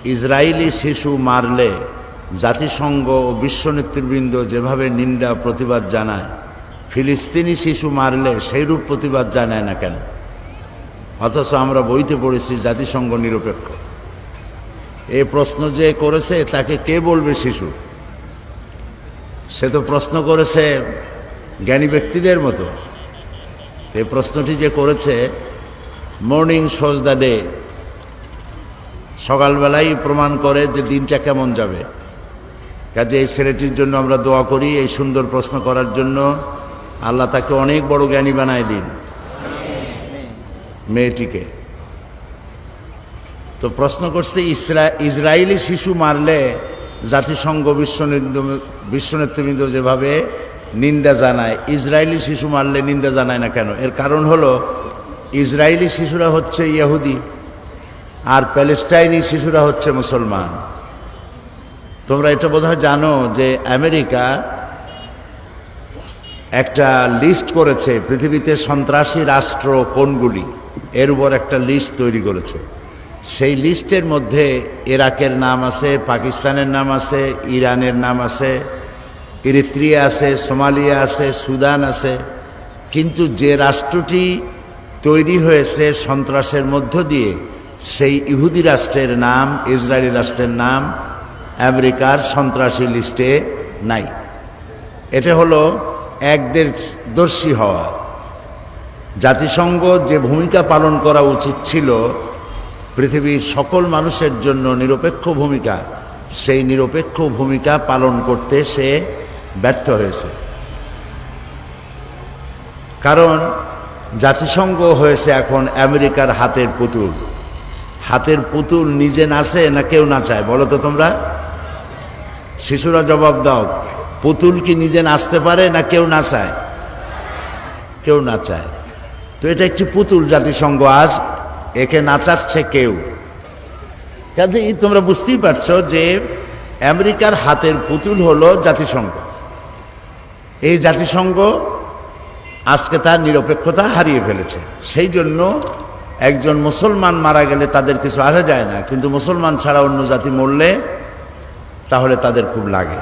Israeli শিশু মারলে জাতিসংঘ ও বিশ্ব নেতৃবৃন্দ যেভাবে নিন্দা প্রতিবাদ জানায়, ফিলিস্তিনি শিশু মারলে সেইরূপ প্রতিবাদ জানায় না কেন? অথচ আমরা বইতে পড়েছি জাতিসংঘ নিরপেক্ষ। এই প্রশ্ন যে করেছে তাকে কে বলবে শিশু? সে তো প্রশ্ন করেছে জ্ঞানী ব্যক্তিদের মতো। এই প্রশ্নটি যে করেছে, মর্নিং শোজ দ্য ডে, সকালবেলাই প্রমাণ করে যে দিনটা কেমন যাবে। কাজে এই ছেলেটির জন্য আমরা দোয়া করি, এই সুন্দর প্রশ্ন করার জন্য। আল্লাহ তাকে অনেক বড় জ্ঞানী বানায় দিন, মেয়েটিকে। তো প্রশ্ন করছে, ইসরায়েলি শিশু মারলে জাতিসংঘ বিশ্ব নেতৃবৃন্দ যেভাবে নিন্দা জানায়, ইসরায়েলি শিশু মারলে নিন্দা জানায় না কেন? এর কারণ হলো, ইসরায়েলি শিশুরা হচ্ছে ইহুদি আর প্যালেস্টাইনি শিশুরা হচ্ছে মুসলমান। তোমরা এটা বোধহয় জানো যে আমেরিকা একটা লিস্ট করেছে পৃথিবীতে সন্ত্রাসী রাষ্ট্র কোনগুলি, এর উপর একটা লিস্ট তৈরি করেছে। সেই লিস্টের মধ্যে ইরাকের নাম আছে, পাকিস্তানের নাম আছে, ইরানের নাম আছে, ইরিত্রিয়া আছে, সোমালিয়া আছে, সুদান আছে। কিন্তু যে রাষ্ট্রটি তৈরি হয়েছে সন্ত্রাসের মধ্য দিয়ে, সেই ইহুদি রাষ্ট্রের নাম, ইসরায়েলি রাষ্ট্রের নাম আমেরিকার সন্ত্রাসী লিস্টে নাই। এটা হলো একদেশদর্শী হওয়া। জাতিসংঘ যে ভূমিকা পালন করা উচিত ছিল পৃথিবীর সকল মানুষের জন্য নিরপেক্ষ ভূমিকা, সেই নিরপেক্ষ ভূমিকা পালন করতে সে ব্যর্থ হয়েছে। কারণ জাতিসংঘ হয়েছে এখন আমেরিকার হাতের পুতুল। হাতের পুতুল নিজে নাচে না কেউ নাচায়? বলো তো তোমরা, শিশুরা জবাব দাও। পুতুল কি নিজে নাচতে পারে না কেউ নাচায়? কেউ নাচায়। তো এটা একটি পুতুল জাতিসংঘ, আজ একে নাচাচ্ছে কেউ। কাজেই তোমরা বুঝতেই পারছো যে আমেরিকার হাতের পুতুল হলো জাতিসংঘ। এই জাতিসংঘ আজকে তার নিরপেক্ষতা হারিয়ে ফেলেছে। সেই জন্য একজন মুসলমান মারা গেলে তাদের কিছু আসা যায় না, কিন্তু মুসলমান ছাড়া অন্য জাতি মরলে তাহলে তাদের খুব লাগে।